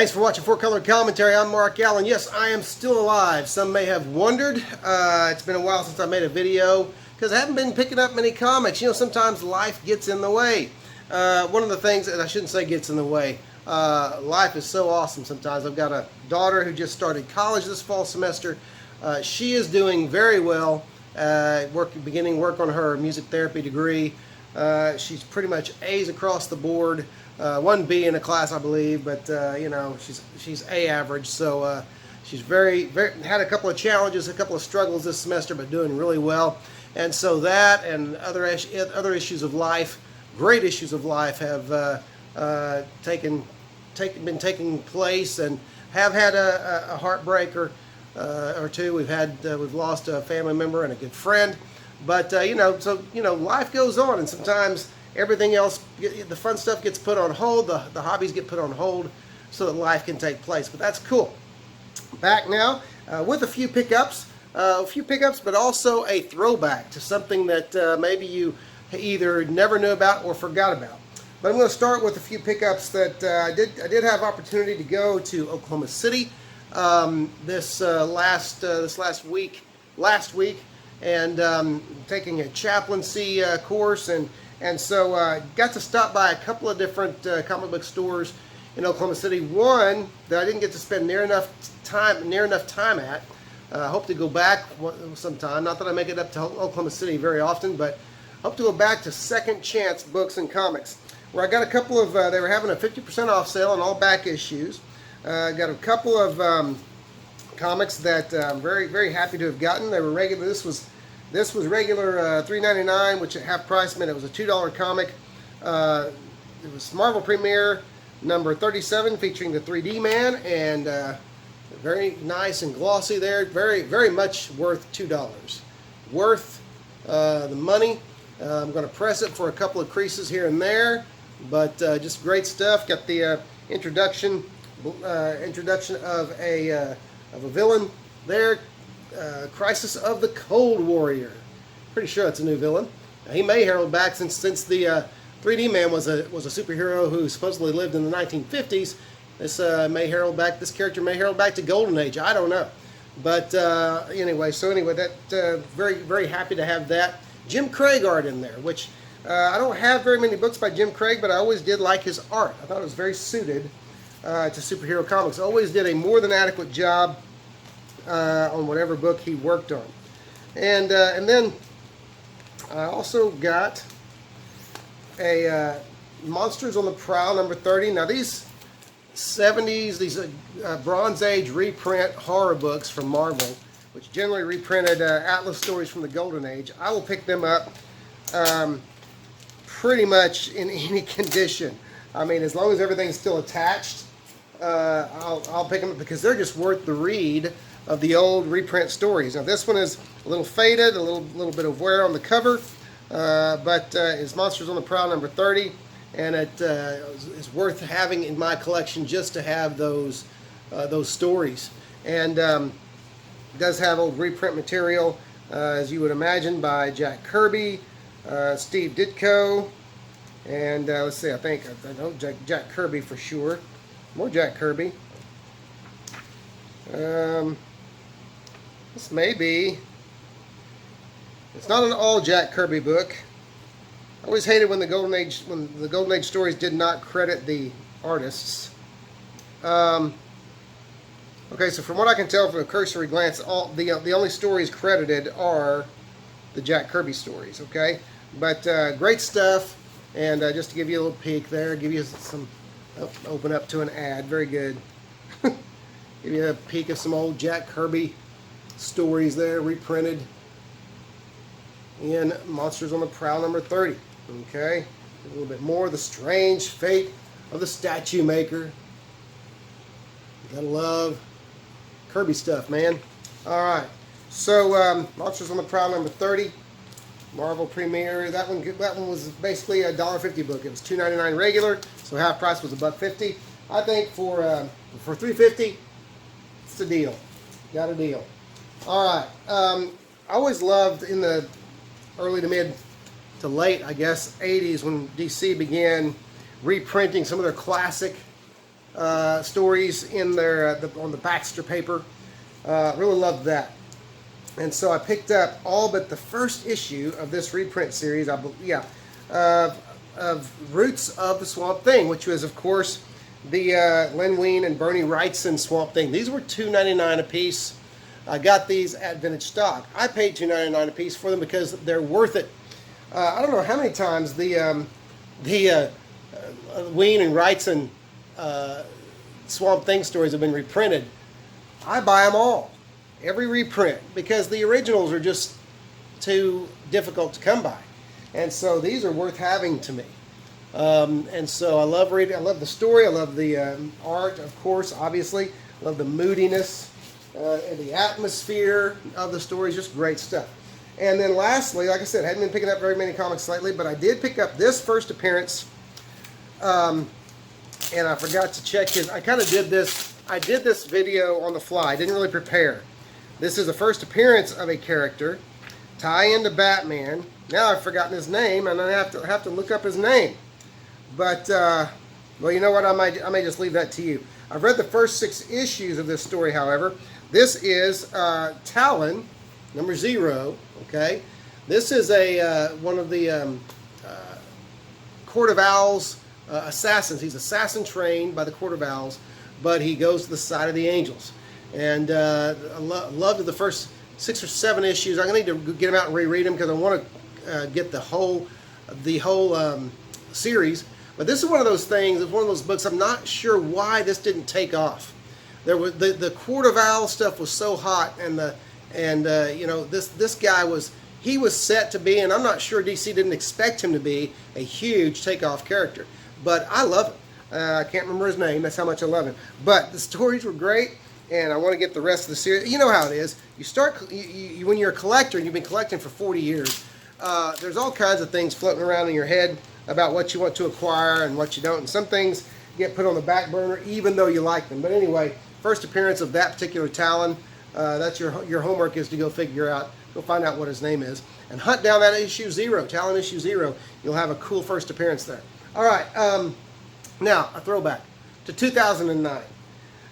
Thanks for watching Four Color Commentary. I'm Mark Allen. Yes, I am still alive. Some may have wondered. It's been a while since I made a video because I haven't been picking up many comics. You know, sometimes life gets in the way. One of the things, and I shouldn't say gets in the way, life is so awesome sometimes. I've got a daughter who just started college this fall semester. She is doing very well, beginning work on her music therapy degree. She's pretty much A's across the board. One B in a class, I believe, but you know, she's A average. So she's very had a couple of challenges, a couple of struggles this semester, but doing really well. And so that and other issues of life, great issues of life, have been taking place, and have had a heartbreaker or two. We've lost a family member and a good friend, but you know, so you know, life goes on, and sometimes everything else, the fun stuff gets put on hold, the hobbies get put on hold so that life can take place. But that's cool. Back now with a few pickups, but also a throwback to something that maybe you either never knew about or forgot about. But I'm going to start with a few pickups that I did have opportunity to go to Oklahoma City this last week, and taking a chaplaincy course, and so got to stop by a couple of different comic book stores in Oklahoma City. One that I didn't get to spend near enough time at. I hope to go back sometime. Not that I make it up to Oklahoma City very often, but hope to go back to Second Chance Books and Comics, where I got a couple of. They were having a 50% off sale on all back issues. Got a couple of comics that I'm very happy to have gotten. They were regular. This was regular $3.99, which at half price meant it was a $2 comic. It was Marvel Premiere number 37, featuring the 3D Man, and very nice and glossy there. Very much worth $2. Worth the money. I'm going to press it for a couple of creases here and there, but just great stuff. Got the introduction of a villain there. Crisis of the Cold Warrior. Pretty sure it's a new villain. Now, he may herald back since the 3D Man was a superhero who supposedly lived in the 1950s. This this character may herald back to Golden Age. I don't know, but anyway, that very happy to have that Jim Craig art in there, which I don't have very many books by Jim Craig, but I always did like his art. I thought it was very suited to superhero comics. Always did a more than adequate job on whatever book he worked on. And then I also got a Monsters on the Prowl number 30. Now these 70s, these Bronze Age reprint horror books from Marvel, which generally reprinted Atlas stories from the Golden Age, I will pick them up pretty much in any condition. I mean, as long as everything's still attached, I'll pick them up because they're just worth the read of the old reprint stories. Now this one is a little faded, a little bit of wear on the cover, but it's Monsters on the Prowl number 30, and it is worth having in my collection just to have those stories. And it does have old reprint material, as you would imagine, by Jack Kirby, Steve Ditko, and let's see, I know Jack Kirby for sure. More Jack Kirby. This may be. It's not an all Jack Kirby book. I always hated when the Golden Age stories did not credit the artists. Okay, so from what I can tell from a cursory glance, the only stories credited are the Jack Kirby stories. Okay, but great stuff. And just to give you a little peek there, give you some. Open up to an ad. Very good. Give you a peek of some old Jack Kirby stories there, reprinted in Monsters on the Prowl number 30. Okay, a little bit more. The Strange Fate of the Statue Maker. You gotta love Kirby stuff, man. All right, so Monsters on the Prowl number 30, Marvel Premiere. That one was basically a $1.50 book. It was $2.99 regular, so half price was $1.50. I think for $3.50, it's a deal. Got a deal. All right. I always loved in the early to mid to late, I guess, 80s when DC began reprinting some of their classic stories in their on the Baxter paper. Really loved that. And so I picked up all but the first issue of this reprint series, of Roots of the Swamp Thing, which was, of course, the Len Wein and Bernie Wrightson Swamp Thing. These were $2.99 a piece. I got these at Vintage Stock. I paid $2.99 a piece for them because they're worth it. I don't know how many times the Wein and Wrightson Swamp Thing stories have been reprinted. I buy them all, every reprint, because the originals are just too difficult to come by. And so these are worth having to me. And so I love reading. I love the story. I love the art, of course, obviously. I love the moodiness and the atmosphere of the stories. Just great stuff. And then lastly, like I said, I hadn't been picking up very many comics lately, but I did pick up this first appearance. And I forgot to check his. I kind of did this. I did this video on the fly. I didn't really prepare. This is the first appearance of a character, tie into Batman. Now I've forgotten his name, and I have to look up his name. But well, you know what? I may just leave that to you. I've read the first 6 issues of this story. However, this is Talon, number 0. Okay, this is a one of the Court of Owls assassins. He's assassin trained by the Court of Owls, but he goes to the side of the angels. And I loved the first 6 or 7 issues. I'm going to need to get them out and reread them because I want to get the whole series. But this is one of those things. It's one of those books. I'm not sure why this didn't take off. There was the Court of Owls stuff was so hot, and you know, this guy was set to be, and I'm not sure DC didn't expect him to be a huge takeoff character. But I love him. I can't remember his name. That's how much I love him. But the stories were great, and I want to get the rest of the series. You know how it is. You start when you're a collector and you've been collecting for 40 years. There's all kinds of things floating around in your head about what you want to acquire and what you don't. And some things get put on the back burner even though you like them. But anyway, first appearance of that particular Talon. That's your homework, is to go find out what his name is. And hunt down that issue 0, Talon issue 0. You'll have a cool first appearance there. All right, now a throwback to 2009.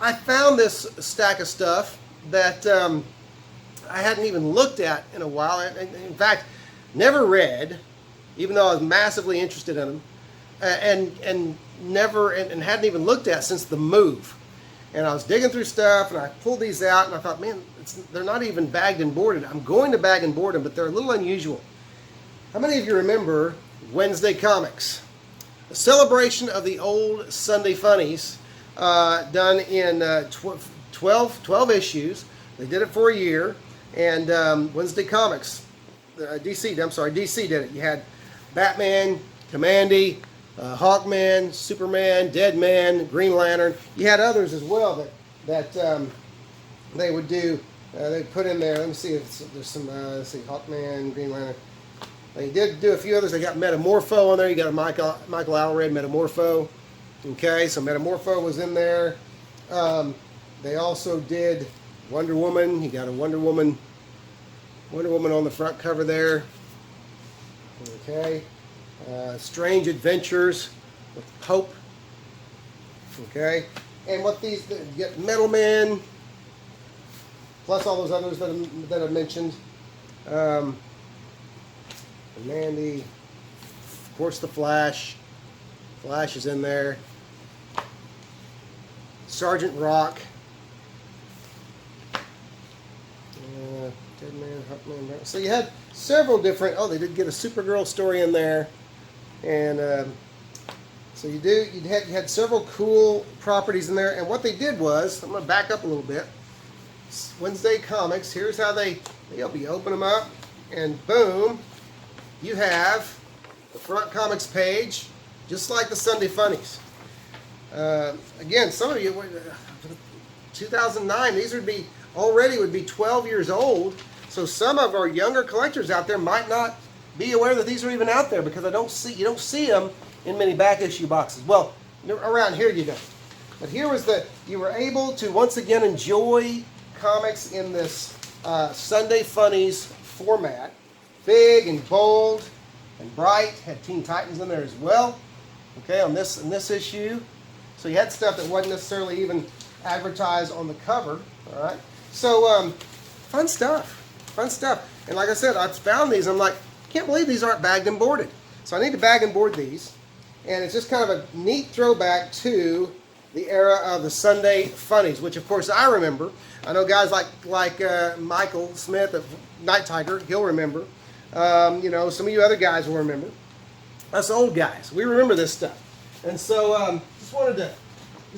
I found this stack of stuff that I hadn't even looked at in a while. In fact, never read, even though I was massively interested in them, and hadn't even looked at since the move. And I was digging through stuff, and I pulled these out, and I thought, man, they're not even bagged and boarded. I'm going to bag and board them, but they're a little unusual. How many of you remember Wednesday Comics? A celebration of the old Sunday Funnies, done in 12 issues. They did it for a year, and Wednesday Comics, DC did it. You had Batman, Commandy, Hawkman, Superman, Deadman, Green Lantern. You had others as well that they would do. They put in there. Let me see if there's some. Let's see, Hawkman, Green Lantern. They did do a few others. They got Metamorpho on there. You got a Michael Allred Metamorpho. Okay, so Metamorpho was in there. They also did Wonder Woman. You got a Wonder Woman on the front cover there. Okay. Strange Adventures with Pope. Okay. And what these, you get Metal Men, plus all those others that I mentioned. Mandy, of course, the Flash. Flash is in there. Sergeant Rock. Deadman, Hawkman. So you had several different. Oh, they did get a Supergirl story in there, and so you had several cool properties in there. And what they did was, I'm going to back up a little bit. Wednesday Comics. Here's how you open them up, and boom, you have the front comics page, just like the Sunday Funnies. Again, some of you, 2009, these would be 12 years old. So some of our younger collectors out there might not be aware that these are even out there, because you don't see them in many back issue boxes. Well, around here you don't. But here was you were able to once again enjoy comics in this Sunday Funnies format. Big and bold and bright. Had Teen Titans in there as well. Okay, in this issue. So you had stuff that wasn't necessarily even advertised on the cover. All right. So fun stuff. Fun stuff. And like I said, I found these. I'm like, can't believe these aren't bagged and boarded. So I need to bag and board these. And it's just kind of a neat throwback to the era of the Sunday Funnies, which of course I remember. I know guys like Michael Smith of Night Tiger, he'll remember. You know, some of you other guys will remember. Us old guys, we remember this stuff. And so just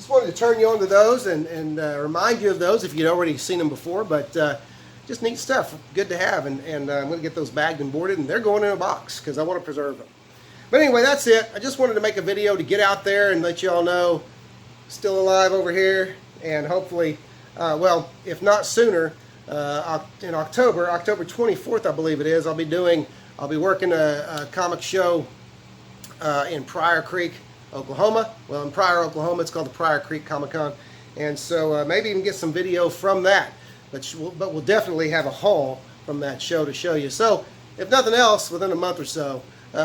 wanted to turn you on to those and remind you of those if you'd already seen them before. But just neat stuff, good to have. And I'm going to get those bagged and boarded, and they're going in a box because I want to preserve them. But anyway, that's it. I just wanted to make a video to get out there and let you all know, still alive over here, and hopefully, well, if not sooner, in October 24th, I believe it is, I'll be working a comic show in Pryor Creek, Oklahoma. Well, in Pryor, Oklahoma, it's called the Pryor Creek Comic-Con, and so maybe even get some video from that. But we'll definitely have a haul from that show to show you. So, if nothing else, within a month or so,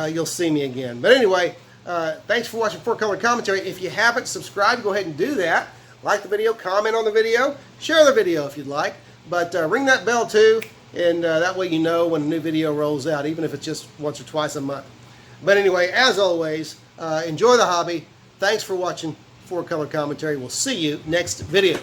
you'll see me again. But anyway, thanks for watching 4-Color Commentary. If you haven't subscribed, go ahead and do that. Like the video, comment on the video, share the video if you'd like. But ring that bell too, and that way you know when a new video rolls out, even if it's just once or twice a month. But anyway, as always, enjoy the hobby. Thanks for watching 4-Color Commentary. We'll see you next video.